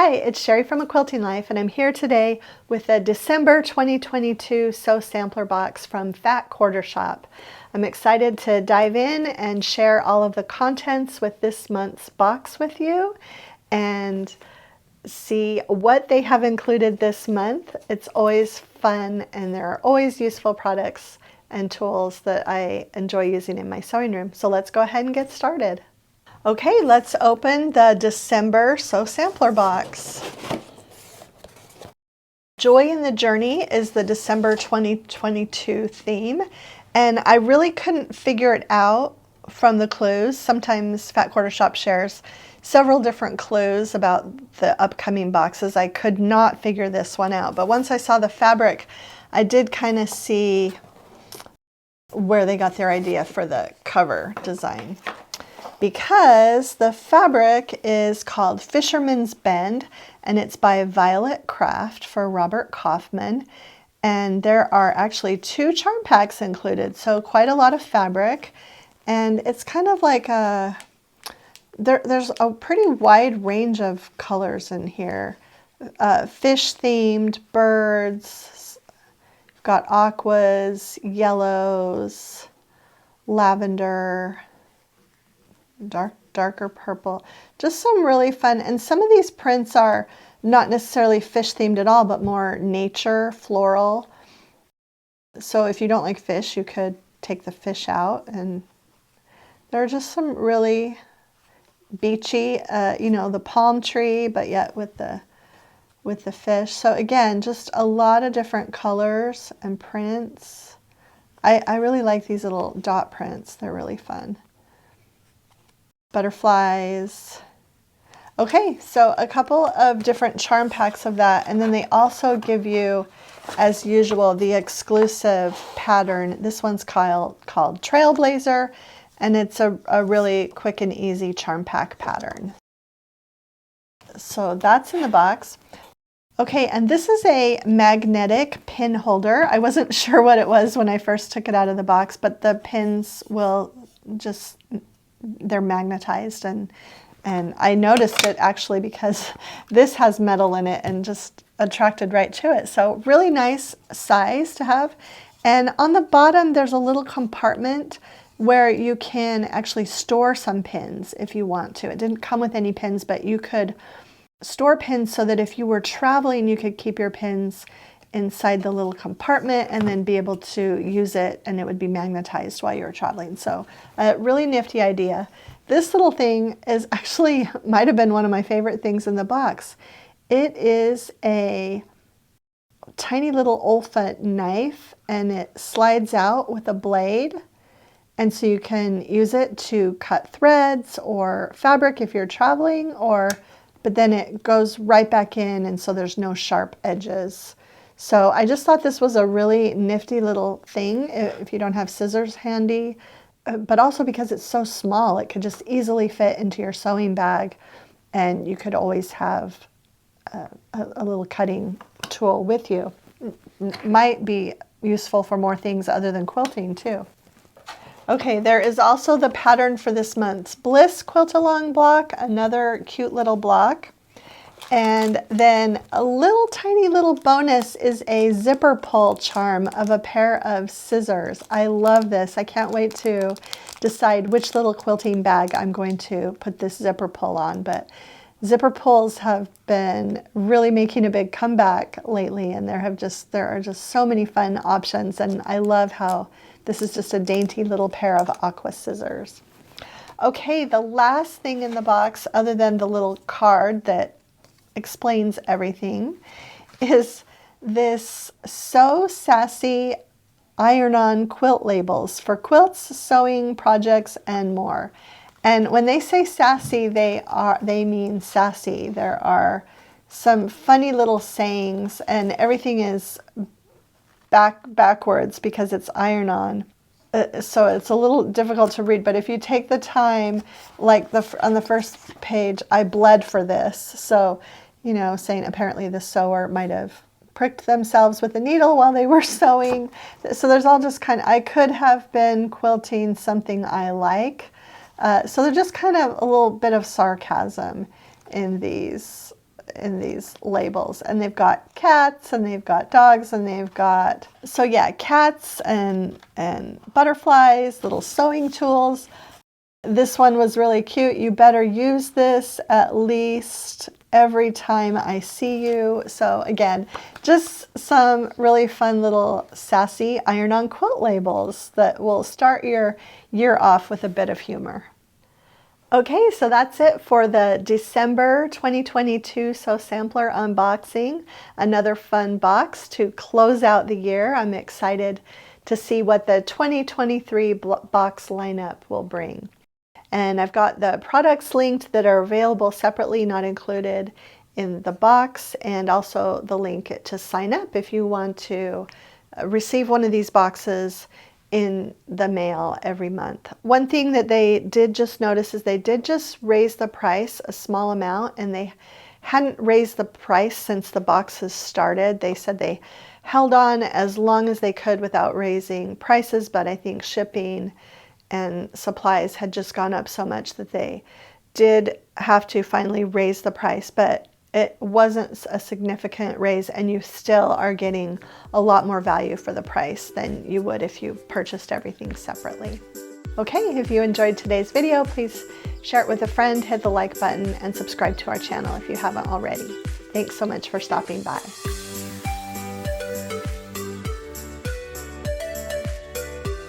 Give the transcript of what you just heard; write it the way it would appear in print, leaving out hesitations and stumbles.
Hi, it's Sherry from A Quilting Life, and I'm here today with a December 2022 Sew Sampler box from Fat Quarter Shop. I'm excited to dive in and share all of the contents with this month's box with you and see what they have included this month. It's always fun, and there are always useful products and tools that I enjoy using in my sewing room. So let's go ahead and get started. Okay, let's open the December Sew Sampler box. Joy in the Journey is the December 2022 theme, and I really couldn't figure it out from the clues. Sometimes Fat Quarter Shop shares several different clues about the upcoming boxes. I could not figure this one out, but once I saw the fabric, I did kind of see where they got their idea for the cover design. Because the fabric is called Fisherman's Bend, and it's by Violet Craft for Robert Kaufman, and there are actually 2 charm packs included, so quite a lot of fabric. And it's kind of like there's a pretty wide range of colors in here. Fish themed, birds, got aquas, yellows, lavender, darker purple, just some really fun. And some of these prints are not necessarily fish themed at all, but more nature, floral. So if you don't like fish, you could take the fish out, and there are just some really beachy, you know, the palm tree, but yet with the fish. So again, just a lot of different colors and prints. I really like these little dot prints. They're really fun. Butterflies. Okay, so a couple of different charm packs of that, and then they also give you, as usual, the exclusive pattern. This one's called Trailblazer, and it's a really quick and easy charm pack pattern. So that's in the box. Okay, and this is a magnetic pin holder. I wasn't sure what it was when I first took it out of the box, but the pins will just, they're magnetized, and I noticed it actually because this has metal in it and just attracted right to it. So really nice size to have. And on the bottom there's a little compartment where you can actually store some pins if you want to. It didn't come with any pins, but you could store pins so that if you were traveling, you could keep your pins inside the little compartment and then be able to use it, and it would be magnetized while you were traveling. So a really nifty idea. This little thing is actually, might have been one of my favorite things in the box. It is a tiny little Olfa knife, and it slides out with a blade. And so you can use it to cut threads or fabric if you're traveling, but then it goes right back in, and so there's no sharp edges. So I just thought this was a really nifty little thing if you don't have scissors handy, but also because it's so small, it could just easily fit into your sewing bag, and you could always have a little cutting tool with you. Might be useful for more things other than quilting too. Okay, there is also the pattern for this month's Bliss Quilt-Along block, another cute little block. And then a little tiny little bonus is a zipper pull charm of a pair of scissors. I love this. I can't wait to decide which little quilting bag I'm going to put this zipper pull on, but zipper pulls have been really making a big comeback lately, and there are just so many fun options, and I love how this is just a dainty little pair of aqua scissors. Okay, the last thing in the box, other than the little card that explains everything, is this So Sassy iron-on quilt labels for quilts, sewing projects, and more. And when they say sassy, they mean sassy. There are some funny little sayings, and everything is backwards because it's iron-on. So it's a little difficult to read, but if you take the time, like on the first page, I bled for this. So, you know, saying apparently the sewer might have pricked themselves with a needle while they were sewing. So there's all just kind of, I could have been quilting something I like. So they're just kind of a little bit of sarcasm in these. in these labels, and they've got cats and they've got dogs and they've got, so yeah, cats and butterflies, little sewing tools. This one was really cute. You better use this at least every time I see you. So again, just some really fun little sassy iron-on quilt labels that will start your year off with a bit of humor. Okay, so that's it for the December 2022 Sew Sampler unboxing. Another fun box to close out the year. I'm excited to see what the 2023 box lineup will bring. And I've got the products linked that are available separately, not included in the box, and also the link to sign up if you want to receive one of these boxes in the mail every month. One thing that they did just notice is they did just raise the price a small amount, and they hadn't raised the price since the boxes started. They said they held on as long as they could without raising prices, but I think shipping and supplies had just gone up so much that they did have to finally raise the price, but it wasn't a significant raise, and you still are getting a lot more value for the price than you would if you purchased everything separately. Okay, if you enjoyed today's video, please share it with a friend, hit the like button, and subscribe to our channel if you haven't already. Thanks so much for stopping by.